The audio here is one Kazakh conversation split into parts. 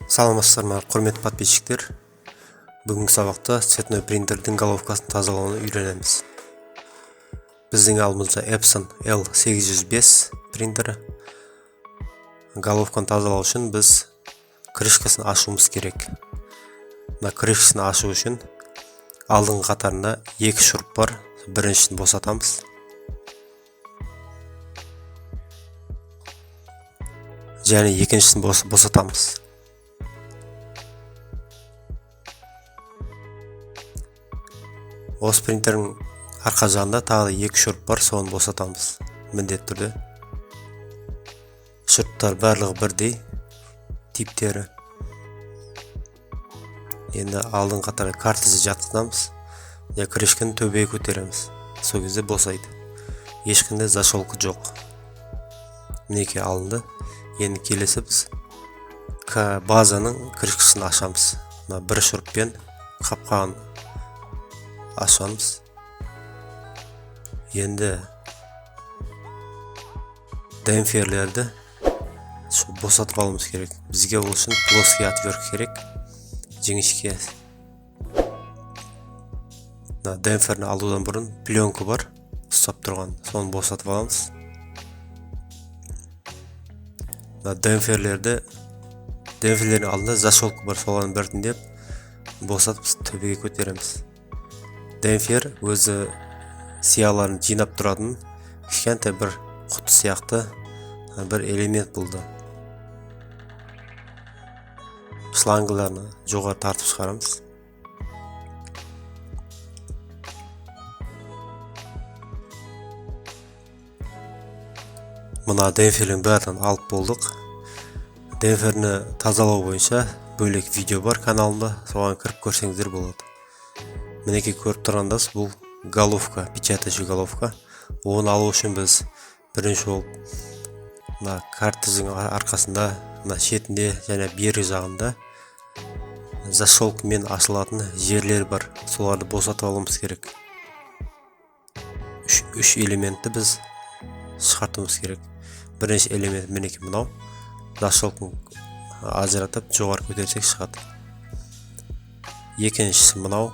Саламатсыздар ма, құрметті подписчиктер. Бүгінгі сабақта цветной принтердің головкасын тазалауны үйренеміз. Біздің алдымызда Epson L805 принтері. Головканы тазалау үшін біз крышкасын ашуымыз керек. Крышкасын ашу үшін алдыңғы қатарында екі шуруп бар. Біріншісін босатамыз. Және екіншісін босатамыз. Осы принтердің арқа жағында тағы екі шуруп бар, соны босатамыз. Міндетті түрде. Шуруптар барлығы бірдей типтері. Енді алдыңғы қатарға картізді жатқызамыз. Крышканы төбеге көтереміз. Сол кезде босайды. Ешқандай зашолка жоқ. Мінекей алынды. Енді келесі біз базаның крышкасын ашамыз. Бір шуруппен қапқағын ашамыз. Енді демпферлерді босатып алуымыз керек. Бізге ол үшін плоский отвертка керек. Жіңішке. Демпферді алудан бұрын пленка бар, ұстап тұрған. Соны босатып аламыз. Демпферлердің алдында зашолка бар, соланы біртіндеп босатып төбеге көтереміз. Демпфер өзі сияларын жинап тұратын кішкентай бір құты сияқты бір элемент болды. Шлангыларны жоғары тартып шығарамыз. Мына демпфердің бәрін алып болдық. Демпферні тазалау бойынша бөлек видео бар каналымда, соған кіріп көрсеңіздер болады. Мінекей көріп тұрғандас, бұл головка, печатающий головка. Оны алу үшін біз бірінші болып картіздің арқасында, шетінде және бері жағында зашолкамен ашылатын жерлер бар. Соларды босатып алуымыз керек. Үш элементті біз шығартуымыз керек. Бірінші элемент мінекей мынау. Зашолканы ажыратып жоғары көтерсек шығады. Екіншісі мынау.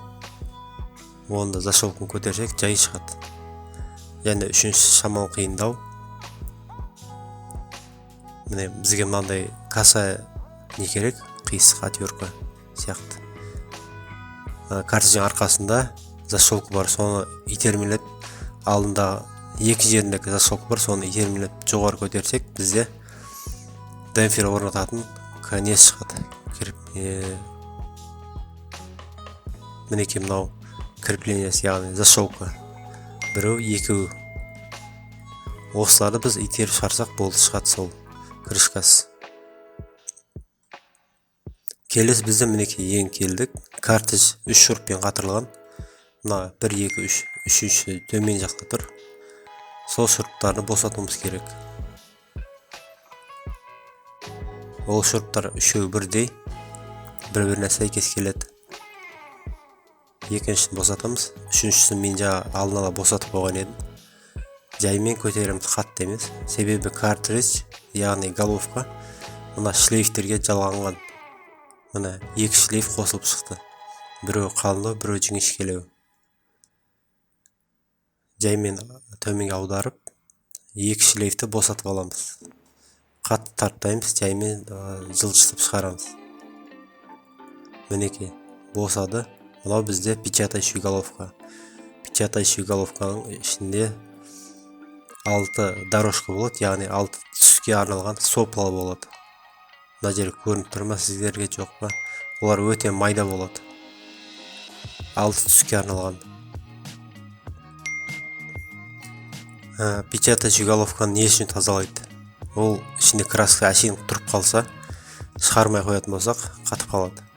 Онда зашолканы көтерсек жай шығады. Және үшіншісі шамалы қиындау. Міне бізге мынандай каса не керек? Қисық отвертка сияқты. Картіздің арқасында зашолка бар, соны итермелеп, алдында екі жеріндегі зашолка бар, соны итермелеп жоғары көтерсек, бізде демпфер орнататын несі шығады. Мінекей мынау креплениесі, яғни зашолка. Біреу, екеу. Осыларды біз итеріп шығарсақ болды, шығады сол крышкасы. Келесі бізде мінекей ең келдік. Картіз 3 шуруппен қатырылған. Мына 1, 2, 3, үшінші төмен жақта тұр. Сол шуруптарды босатуымыз керек. Ол шуруптар үшеуі бірдей, бір-біріне сәйкес келеді. Екіншісін босатамыз. Үшіншісін мен алдын ала босатып қойған едім. Жаймен көтереміз, қатты емес. Себебі картридж, яғни головка, мына шлейфтерге жалғанған. Мына екі шлейф қосылып шықты. Біреу қалындау, біреу жіңішкелеу. Жаймен төменге аударып, екі шлейфті босатып аламыз. Қатты тарттаймыз, жаймен жылжытып шығарамыз. Мінекей босады. Мынау бізде печатающий головка. Печатающий головканың ішінде 6 дорожка болады, яғни 6 түске арналған сопла болады. Мына жер көрініп тұр ма, сіздерге жоқ па? Олар өте майда болады. 6 түске арналған. Печатающий головканы не үшін тазалайды? Ол ішінде краска әшейін тұрып қалса, шығармай қоятын болсақ, қатып қалады.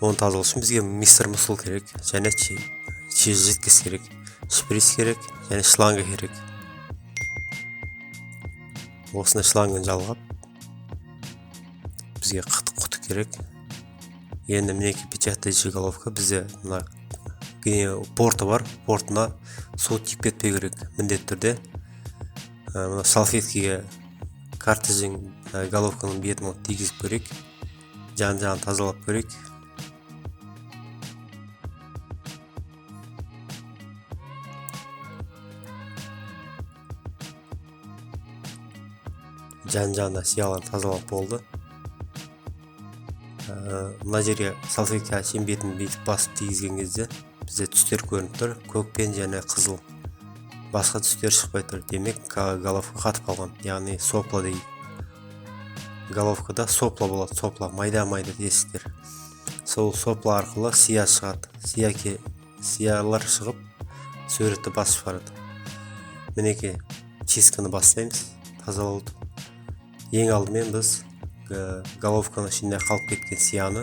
Оны тазалау үшін бізге мистер мұсыл керек, және жидкость керек, шприц керек, және шланга керек. Осыны шлангын жалғап, бізге құты керек. Енді мінекей печатающий головка, бізде порты бар, портына су тиіп кетпей керек. Міндетті түрде салфеткеге картіздің головканың бетін тигізіп керек. жан-жағын тазалап көрейік. Жан-жағына сиялар тазалап болды. Мына жерге салфетка шеңбетін бүйтіп басып тигізген кезде бізде түстер көрініп тұр, көк пен және қызыл. Басқа түстер шықпай тұр. Демек головка қатып қалған, яғни сопла дейді. Головкада сопла болады, сопла, майда-майда тесіктер. Сол сопла арқылы сия шығады. Сиялар шығып суретті басып шығарады. Мінекей чистканы бастаймыз тазалауды. Ең алдымен біз головканың ішінде қалып кеткен сияны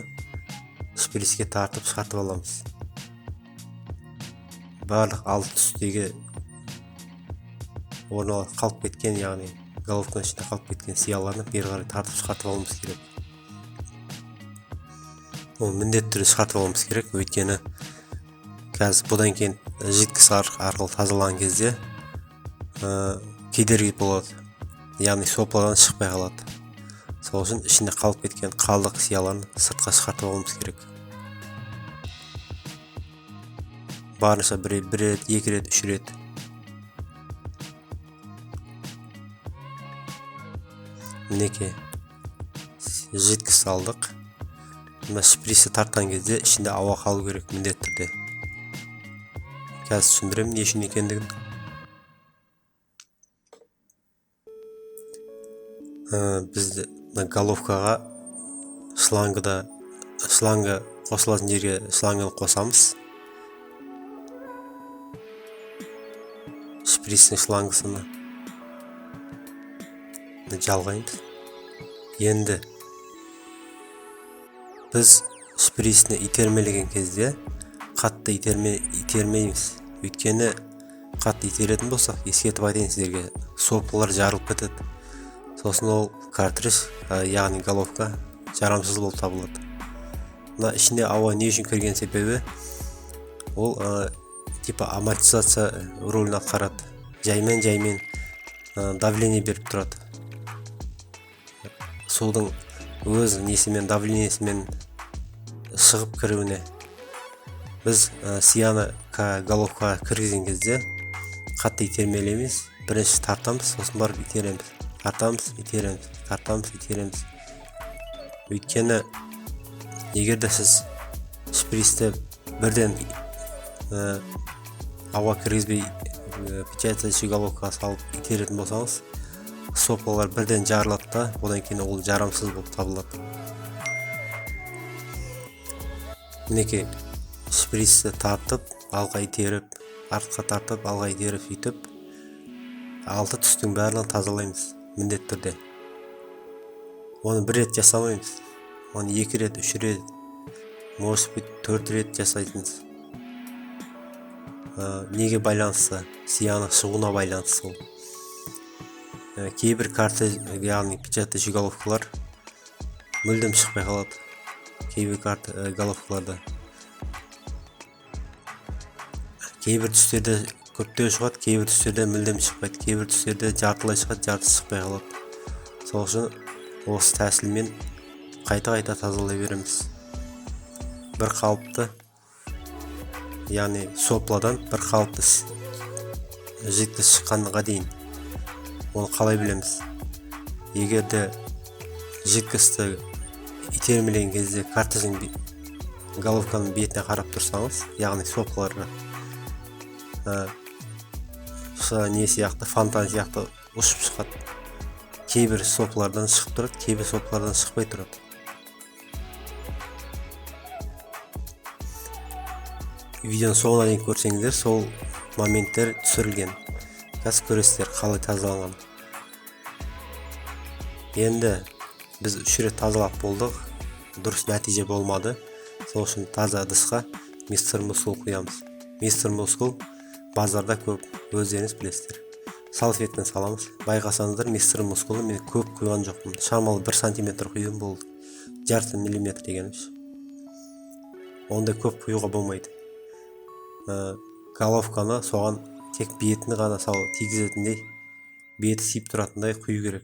шприцке тартып шығартып аламыз. Барлық алты түстегі қалып кеткен, яғни головканың ішінде қалып кеткен сияларны бері қарай тартып шығартып алуымыз керек. Ол міндетті түрде шығартып алуымыз керек, өйткені қазір бұдан кейін жидкость арқылы тазалаған кезде кедергі болады, яғни сопладан шықпай қалады. Сол үшін ішінде қалып кеткен қалдық сияларын сыртқа шығартып алуымыз керек. Барынша бір рет, екі рет, үш рет. Мінекей жидкость алдық. Мына шприцті тартқан кезде ішінде ауа қалу керек міндетті түрде. Қазір түсіндіремін не үшін екендігін. Бізді головкаға шланга қосылатын жерге шланганы қосамыз. Шприцтің шлангысына жалғаймыз. Енді біз шприцті итермелеген кезде қатты итермейміз. Өйткені қатты итеретін болсақ, ескертіп айтайын сіздерге, соплалар жарылып кетеді. Сосын ол картридж, яғни головка жарамсыз болып табылады. Мына ішінде ауа не үшін кірген себебі, ол типа амортизация рөлін атқарады. Жаймен давление беріп тұрады. Судың өз несімен, давлениесімен шығып кіруіне. Біз сияны головкаға кіргізген кезде қатты итермелейміз. Бірінші тартамыз, сосын барып итереміз. Тартамыз, итереміз. Өйткені егерде сіз шприцті бірден ауа кіргізбей печатающий головкаға салып итеретін болсаңыз, соплалар бірден жарылады да, одан кейін ол жарамсыз болып табылады. Мінекей шприцті тартып, алға итеріп, артқа тартып, алға итеріп сөйтіп, алты түстің барлығын тазалаймыз міндетті түрде. Оны бір рет жасамаймыз. Оны екі рет, үш рет, может быть, 4 рет жасайтыныз. Неге байланысты? Сияның шығуына байланысты ол. Кейбір карта, яғни печатающий головкалар мүлдем шықпай қалады. Кейбір карта головкаларда. Кейбір түстерде көптеу шығады, кейбір түстерде мүлдем шықпайды. Кейбір түстерде жартылай шығады, жартысы шықпай қалады. Сол үшін осы тәсілмен қайта тазалай береміз. Бір қалыпты, яғни сопладан бір қалыпты жидкость шыққанға дейін. Оны қалай білеміз? Егерде жидкостьті итермелеген кезде картридждің головканың бетіне қарап тұрсаңыз, яғни соплаларға не сияқты, фонтан сияқты ұшып шығады. Кейбір соплардан шығып тұрады, кейбір соплардан шықпай тұрады. Видеоны соңына дейін көрсеңіздер, сол моменттер түсірілген. Қазір көресіздер қалай тазаланған. Енді біз 3 рет тазалап болдық, дұрыс нәтиже болмады. Сол үшін таза ыдысқа мистер мускул құямыз. Мистер мускул базарда көп, өздеріңіз білесіздер. Салфетпен саламыз. Байқасаңыздар, мистер мускулы мен көп құйған жоқпын. Шамалы 1 сантиметр құйым болды. Жарты миллиметр дегеніміз. Онда көп құюға болмайды. Головканы соған тек бетіні ғана тигізетіндей, беті сиіп тұратындай құю керек.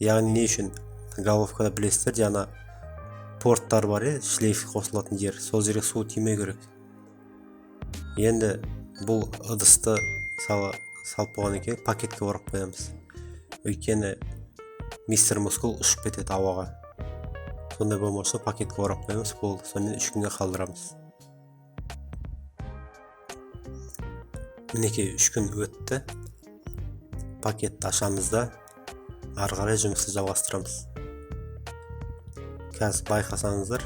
Яғни не үшін? головкада білесіздер, жаңа порттар бар, шлейф қосылатын жер, сол жерге су тимей керек. Енді бұл ыдысты салып болғаннан кейін пакетке орап қоямыз. Өйткені мистер Мускул ұшып кетеді ауаға. Сондай болмаса пакетке орап қоямыз, болды. Сонымен 3 күнге қалдырамыз. Мінекей 3 күн өтті. Пакетті ашамыз да ары қарай жұмысты жалғастырамыз. Қазір байқасаңыздар,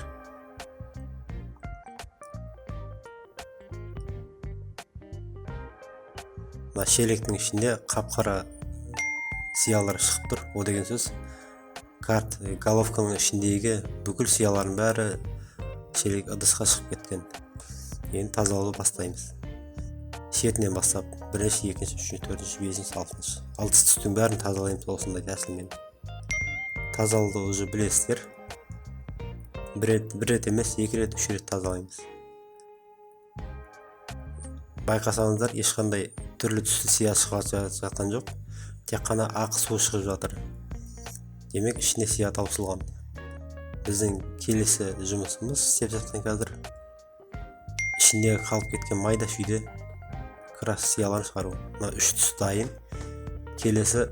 мына шелектің ішінде қап-қара сиялар шығып тұр. О деген сөз, головканың ішіндегі бүкіл сиялардың бәрі шелек ыдысқа шығып кеткен. Енді тазалауды бастаймыз. Шетінен бастап, 1-ші, 2-ші, 3-ші, 4-ші, 5-ші, 6-ші. 6 түстің бәрін тазалаймыз осындай тәсілмен. Тазалауды уже білесіздер. Бір рет емес, 2 рет, 3 рет тазалаймыз. Байқасаңыздар, ешқандай түрлі түсті сия шығып жатқан жоқ. Тек қана ақ су шығып жатыр. Демек, ішіне сия таусылған. Біздің келесі жұмысымыз істеп жатқан қазір ішіндегі қалып кеткен майда шүйде крас сияларын шығару. Мына 3 түс дайын. Келесі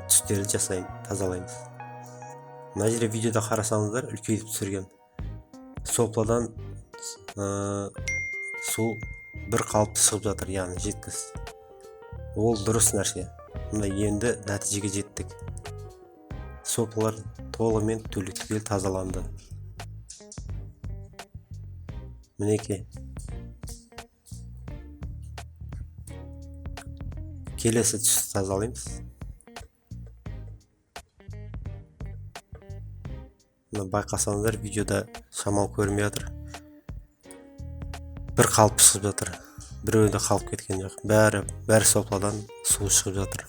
түстерді жасаймын, тазалаймыз. Мына жерде видеода қарасаңыздар, үлкейтіп түсірген. Сопладан су бір қалыпты шығып жатыр, яғни жеткіз. Ол дұрыс нәрсе. Мына енді нәтижеге жеттік. Соплар толығымен түгел тазаланды. Мінекей. Келесі түсті тазалаймыз. Байқасаңыздар, видеода шамал көрмей жатыр. Бір қалып шығып жатыр. Біреуінде қалып кеткен жоқ. Бәрі сопладан су шығып жатыр.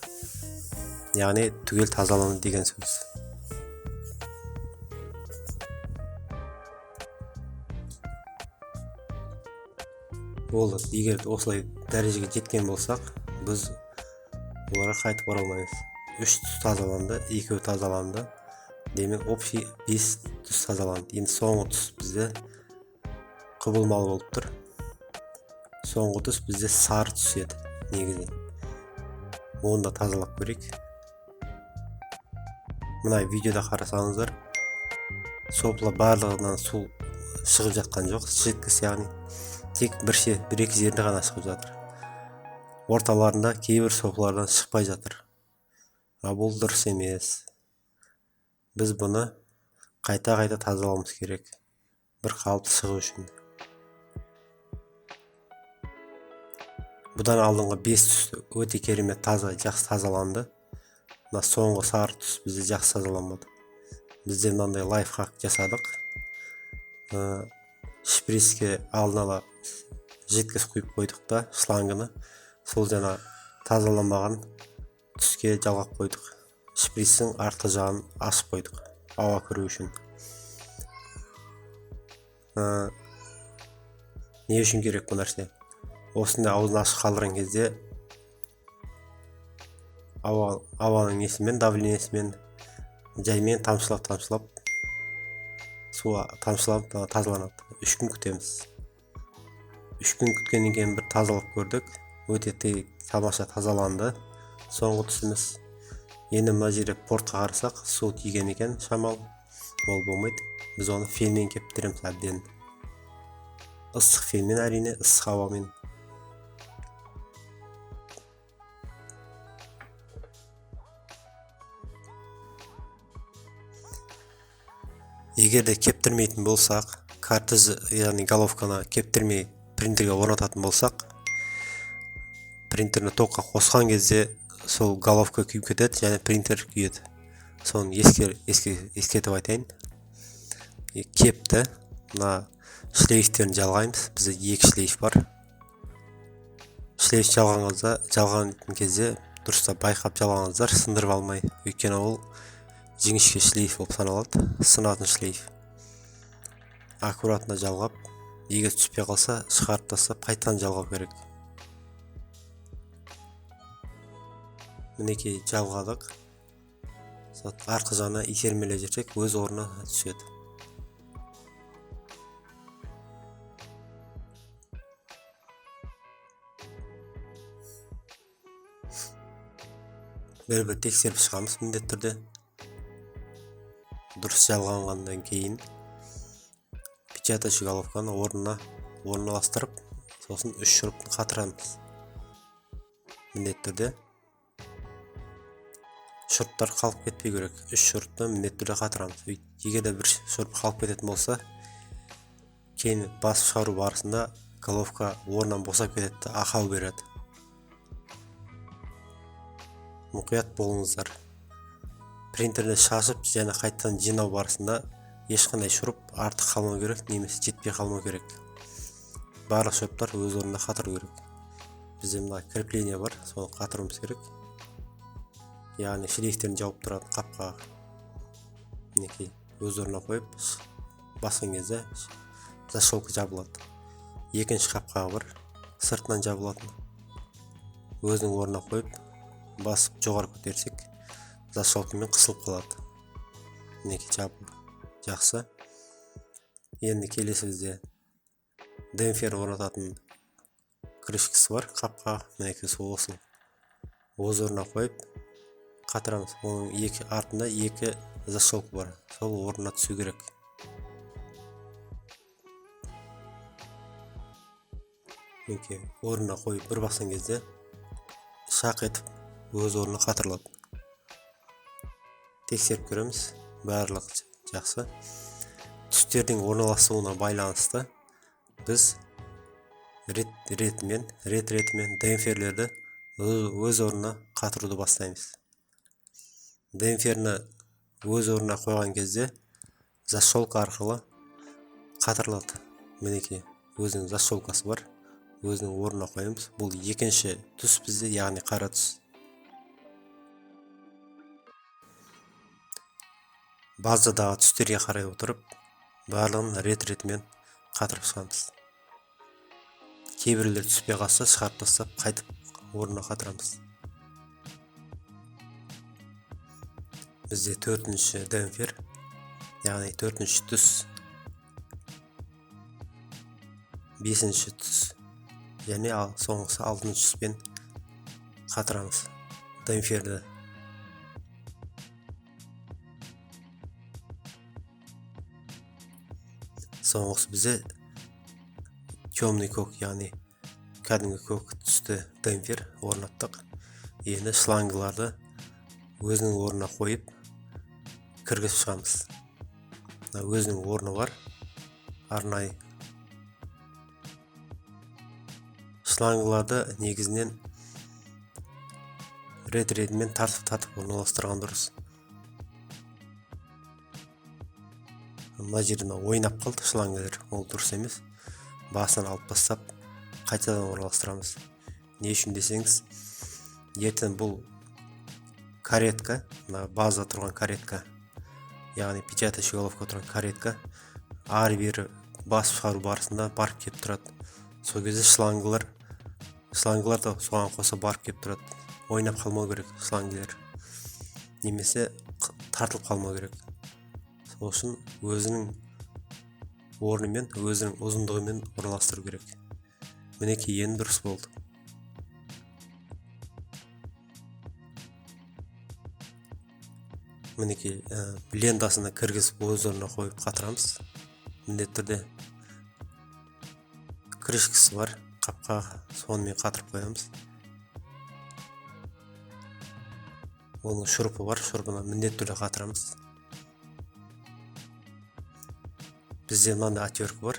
Яғни түгел тазаланды деген сөз. Болды. Егер осылай дәрежеге жеткен болсақ, біз оларға қайтып оралмаймыз. 3 түс тазаланды, 2 тазаланды. Демек, общий 5 түс тазаланды. Енді соңғы түс бізде құбылмалы болып тұр. Соңғы түс бізде сары түс еді, негізі. Оны да тазалап көрейік. Мына видеода қарасаңыздар, сопла барлығынан су шығып жатқан жоқ, жеткіз, яғни тек бір-екі жерінде ғана шығып жатыр. Орталарында кейбір соплардан шықпай жатыр. Бұл дұрыс емес. Біз бұны қайта тазалауымыз керек. Бір қалыпты шығу үшін. Бұдан алдыңғы 5 түс өте керемет жақсы тазаланды. Мына соңғы сары түс бізде жақсы тазаланбады. Бізде мынандай лайфхак жасадық. Шприцке алдын ала жеткіз құйып қойдық та, шлангыны. Сол жаңа тазаланбаған түске жалғап қойдық. Шприцтің артқы жағын ашып қойдық, ауа кіру үшін. Не үшін керек бұл нәрсе? Осында аузын ашық қалдырған кезде ауаның несімен, давлениесімен, жаймен тамшылап су тамшылап тазаланады. 3 күн күтеміз. 3 күн күткеннен кейін бір тазалап көрдік. Өте тамаша тазаланды. Соңғы түсіміз. Енді мына жерде портқа қарасақ, су тиген екен, шамал. Ол болмайды. Біз оны фенмен кептіреміз әбден. Ыстық фенмен, әрине, ыстық ауамен. Егер де кептірмейтін болсақ, картыз, яғни головканы кептірмей принтерге орнататын болсақ, принтерні токқа қосқан кезде сол головка күйіп кетеді, және принтер күйеді. Соны ескертіп айтайын. Кепті, мына шлейфтерін жалғаймыз. Бізде 2 шлейф бар. Шлейф жалған кезде дұрыстап байқап жалғаңыздар, сындырып алмай. Өйткені ол жіңішке шлейф болып саналады, сынатын шлейф. Аккуратно жалғап, егер түспей қалса, шығарып тастап, қайтадан жалғау керек. Мінекей жалғадық. арқы жағына итермелей жүрсек өз орнына түседі. Бір тексеріп шығамыз міндетті түрде. Дұрыс жалғанғаннан кейін печатающий головканы орналастырып, сосын 3 шурупты қатырамыз. Міндетті түрде шуруптар қалып кетпей керек. 3 шурупты міндетті түрде қатырамыз. Егер де бір шуруп қалып кететін болса, кейін басып шығару барысында головка орнынан босап кетеді, ақау береді. Мұқият болыңыздар. Принтерді шашып және қайтадан жинау барысында ешқандай шуруп артық қалмау керек, немесе жетпей қалмау керек. Барлық шуруптар өз орнында қатыру керек. Бізде мына крепление бар, соны қатыруымыз керек. Яғни шлейфтерін жауып тұратын қапқа мінекей өз орнына қойып басқан кезде защолка жабылады. Екінші қапқағы бар, сыртынан жабылатын. Өзінің орнына қойып басып жоғары көтерсек защолкамен қысылып қалады. Мінекей жабылды. Жақсы. Енді келесі бізде демпфер орнататын крышкасы бар, қапқа мінекей осы өз орнына қойып қатырамыз. Оның артында 2 защолка бар, сол орнына түсу керек. Мінекей орнына қойып бір басқан кезде шақ етіп өз орнына қатырылады. Тексеріп көреміз, барлық жақсы. Түстердің орналасуына байланысты біз ретімен демпферлерді өз орнына қатыруды бастаймыз. Демпферні өз орнына қойған кезде защолка арқылы қатырылады. Мінекей өзінің защолкасы бар, өзінің орнына қоямыз. Бұл екінші түс бізде, яғни қара түс. Базадағы түстерге қарай отырып, барлығын ретімен қатырып шығамыз. Кейбіреулер түспей қалса шығарып тастап, қайтып орнына қатырамыз. Бізде 4-ші демпфер, яғни 4-ші түс, 5-ші түс және соңғысы 6-ші түспен қатырамыз демпферді. Соңғысы бізде темный көк, яғни кәдімгі көк түсті демпфер орнаттық. Енді шлангыларды өзінің орнына қойып кіргізіп шығамыз. Өзінің орны бар, арнайы. Шлангыларды негізінен ретімен тартып орналастырған дұрыс. Мына жерден ойнап қалды шлангылар, ол дұрыс емес. Басынан алып бастап, қайтадан орналастырамыз. Не үшін десеңіз, ертең бұл каретка, база тұрған каретка, яғни печатающий головка тұрған каретка, ары-бері басып шығару барысында барып кеп тұрады. Сол кезде шлангылар да соған қоса барып кеп тұрады. Ойнап қалмау керек шлангілер, немесе тартылып қалмау керек. Сол үшін өзінің орнымен, өзінің ұзындығымен орналастыру керек. Мінекей енді дұрыс болды. Мінекей лентасына кіргізіп өз орнына қойып қатырамыз. Міндетті түрде крышкасы бар, қапқа сонымен қатырып қоямыз. Оның шурупы бар, шурупына міндетті түрде қатырамыз. Бізде мынандай отвертка бар.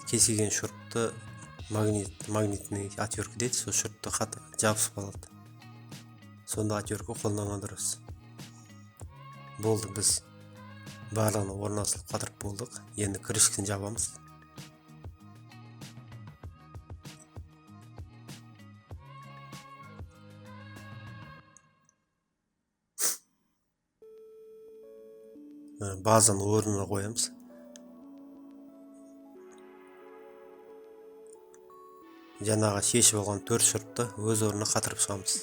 Кез келген шурупты магнитный отвертка дейді, сол шурупты жабысып қалады. Сонда отвертка қолданған дұрыс. Болды, біз барлығын орналастырып қатырып болдық. Енді крышкасын жабамыз. Базаны орнына қоямыз. Жаңағы шешіп алған 4 шурупты өз орнына қатырып шығамыз.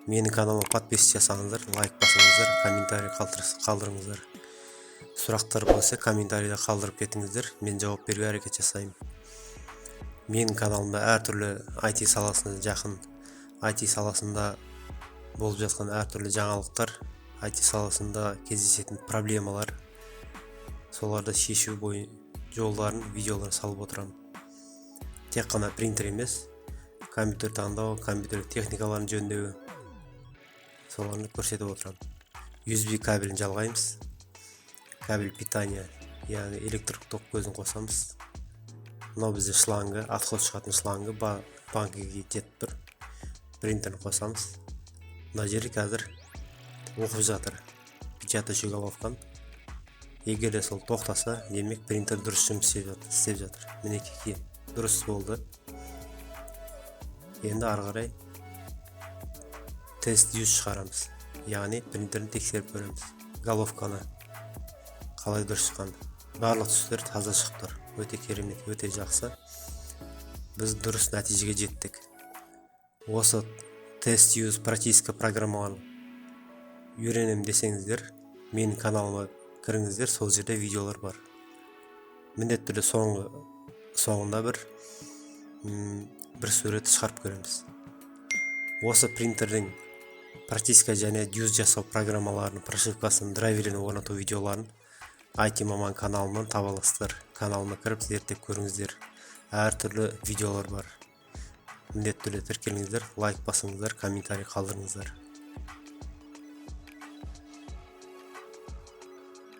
Менің каналыма подписка жасаңыздар, лайк басыңыздар, комментарий қалдырыңыздар. Сұрақтар болса комментарийде қалдырып кетіңіздер, мен жауап беруге әрекет жасаймын. Менің каналымда әртүрлі IT саласына жақын, IT саласында болып жатқан әртүрлі жаңалықтар, IT саласында кездесетін проблемалар, соларды шешу жолдарын видеолар салып отырамын. Тек қана принтер емес, компьютер таңдау, компьютер техникаларын жөндеу, соларды көрсетіп отырамын. USB кабелін жалғаймыз. Кабель питания, яғни электр ток көзін қосамыз. Мынау бізде шлангы, отход шығатын шлангы, банкіге жетіп тұр. Принтерін қосамыз. Мына жері қазір оқып жатыр, печатающий головканы. Егер де сол тоқтаса, демек принтер дұрыс жұмыс істеп жатыр. Мінекей дұрыс болды. Енді ары қарай тест юз шығарамыз, яғни принтерін тексеріп көреміз. Головканы қалай дұрыс шыққан. Барлық түстер таза шықты. Өте керемет, өте жақсы. Біз дұрыс нәтижеге жеттік. Осы тест юз практика программаларын үйренем десеңіздер, менің каналыма кіріңіздер, сол жерде видеолар бар. Міндетті түрде соңында бір сурет шығарып көреміз. Осы принтердің практика және юз жасау программаларын, прошивкасын, драйверін орнату видеоларын IT маман каналымнан таба аласыздар. Каналыма кіріп зерттеп көріңіздер. Әртүрлі видеолар бар. Міндетті түрде тіркеліңіздер, лайк басыңыздар, комментарий қалдырыңыздар.